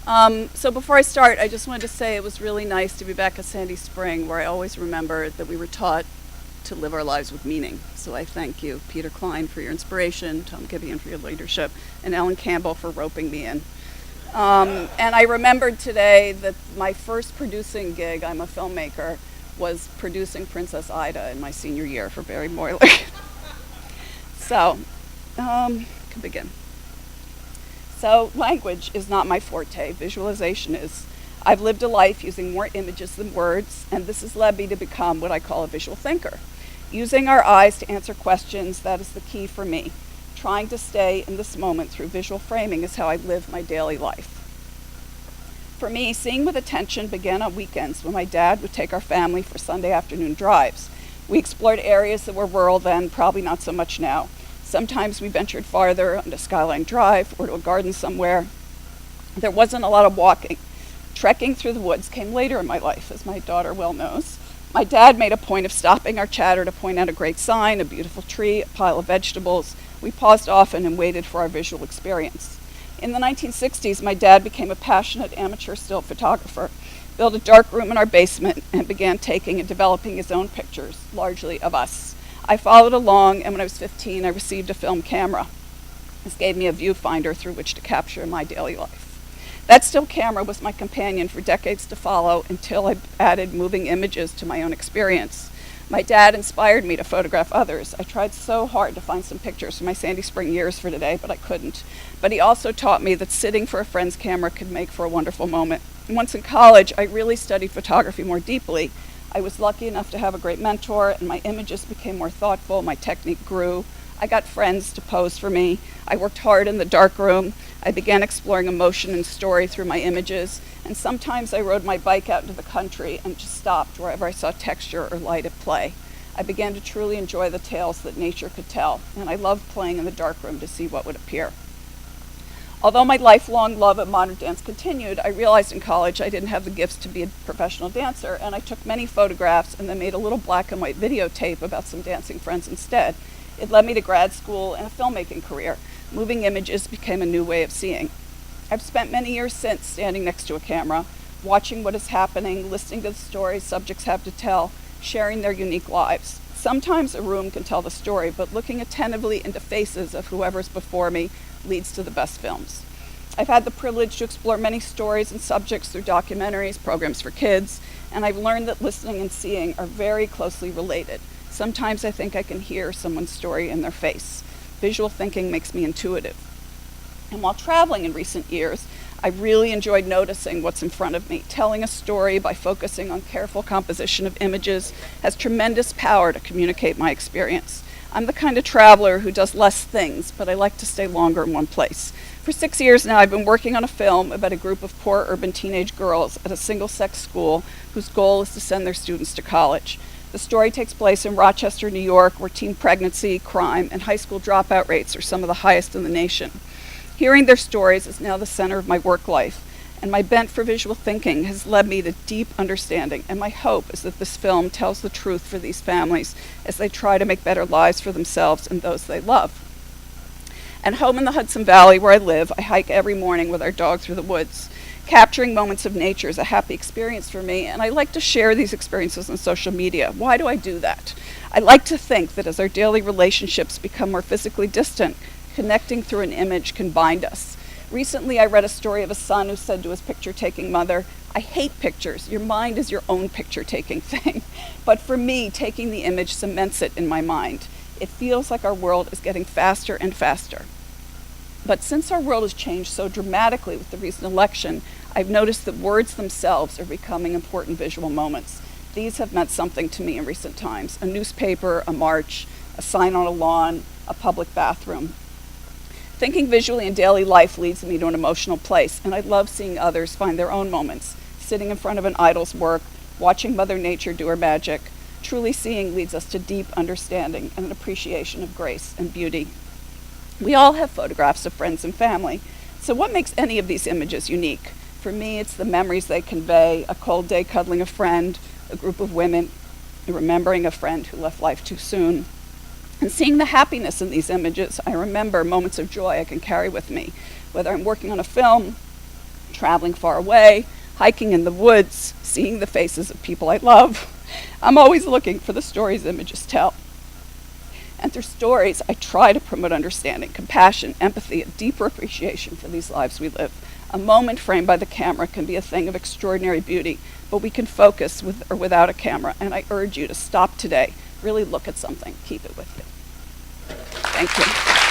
So before I start, I just wanted to say it was really nice to be back at Sandy Spring, where I always remember that we were taught to live our lives with meaning. So I thank you, Peter Klein, for your inspiration, Tom Gibeon for your leadership, and Ellen Campbell for roping me in. And I remembered today that my first producing gig, I'm a filmmaker, was producing Princess Ida in my senior year for Barry Moyler. So, can begin. So, language is not my forte, visualization is. I've lived a life using more images than words, and this has led me to become what I call a visual thinker. Using our eyes to answer questions, that is the key for me. Trying to stay in this moment through visual framing is how I live my daily life. For me, seeing with attention began on weekends when my dad would take our family for Sunday afternoon drives. We explored areas that were rural then, probably not so much now. Sometimes we ventured farther onto Skyline Drive or to a garden somewhere. There wasn't a lot of walking. Trekking through the woods came later in my life, as my daughter well knows. My dad made a point of stopping our chatter to point out a great sign, a beautiful tree, a pile of vegetables. We paused often and waited for our visual experience. In the 1960s, my dad became a passionate amateur still photographer, built a dark room in our basement, and began taking and developing his own pictures, largely of us. I followed along, and when I was 15, I received a film camera. This gave me a viewfinder through which to capture my daily life. That still camera was my companion for decades to follow until I added moving images to my own experience. My dad inspired me to photograph others. I tried so hard to find some pictures from my Sandy Spring years for today, but I couldn't. But he also taught me that sitting for a friend's camera could make for a wonderful moment. And once in college, I really studied photography more deeply. I was lucky enough to have a great mentor, and my images became more thoughtful, my technique grew. I got friends to pose for me. I worked hard in the darkroom. I began exploring emotion and story through my images, and sometimes I rode my bike out into the country and just stopped wherever I saw texture or light at play. I began to truly enjoy the tales that nature could tell, and I loved playing in the darkroom to see what would appear. Although my lifelong love of modern dance continued, I realized in college I didn't have the gifts to be a professional dancer, and I took many photographs and then made a little black and white videotape about some dancing friends instead. It led me to grad school and a filmmaking career. Moving images became a new way of seeing. I've spent many years since standing next to a camera, watching what is happening, listening to the stories subjects have to tell, sharing their unique lives. Sometimes a room can tell the story, but looking attentively into faces of whoever's before me leads to the best films. I've had the privilege to explore many stories and subjects through documentaries, programs for kids, and I've learned that listening and seeing are very closely related. Sometimes I think I can hear someone's story in their face. Visual thinking makes me intuitive. And while traveling in recent years, I really enjoyed noticing what's in front of me. Telling a story by focusing on careful composition of images has tremendous power to communicate my experience. I'm the kind of traveler who does less things, but I like to stay longer in one place. For 6 years now, I've been working on a film about a group of poor urban teenage girls at a single-sex school whose goal is to send their students to college. The story takes place in Rochester, New York, where teen pregnancy, crime, and high school dropout rates are some of the highest in the nation. Hearing their stories is now the center of my work life, and my bent for visual thinking has led me to deep understanding, and my hope is that this film tells the truth for these families as they try to make better lives for themselves and those they love. At home in the Hudson Valley, where I live, I hike every morning with our dog through the woods. Capturing moments of nature is a happy experience for me, and I like to share these experiences on social media. Why do I do that? I like to think that as our daily relationships become more physically distant, connecting through an image can bind us. Recently, I read a story of a son who said to his picture-taking mother, "I hate pictures. Your mind is your own picture-taking thing." But for me, taking the image cements it in my mind. It feels like our world is getting faster and faster. But since our world has changed so dramatically with the recent election, I've noticed that words themselves are becoming important visual moments. These have meant something to me in recent times. A newspaper, a march, a sign on a lawn, a public bathroom. Thinking visually in daily life leads me to an emotional place, and I love seeing others find their own moments. Sitting in front of an idol's work, watching Mother Nature do her magic. Truly seeing leads us to deep understanding and an appreciation of grace and beauty. We all have photographs of friends and family. So what makes any of these images unique? For me, it's the memories they convey, a cold day cuddling a friend, a group of women, remembering a friend who left life too soon. And seeing the happiness in these images, I remember moments of joy I can carry with me, whether I'm working on a film, traveling far away, hiking in the woods, seeing the faces of people I love. I'm always looking for the stories images tell. And through stories, I try to promote understanding, compassion, empathy, a deeper appreciation for these lives we live. A moment framed by the camera can be a thing of extraordinary beauty, but we can focus with or without a camera, and I urge you to stop today, really look at something, keep it with you. Thank you.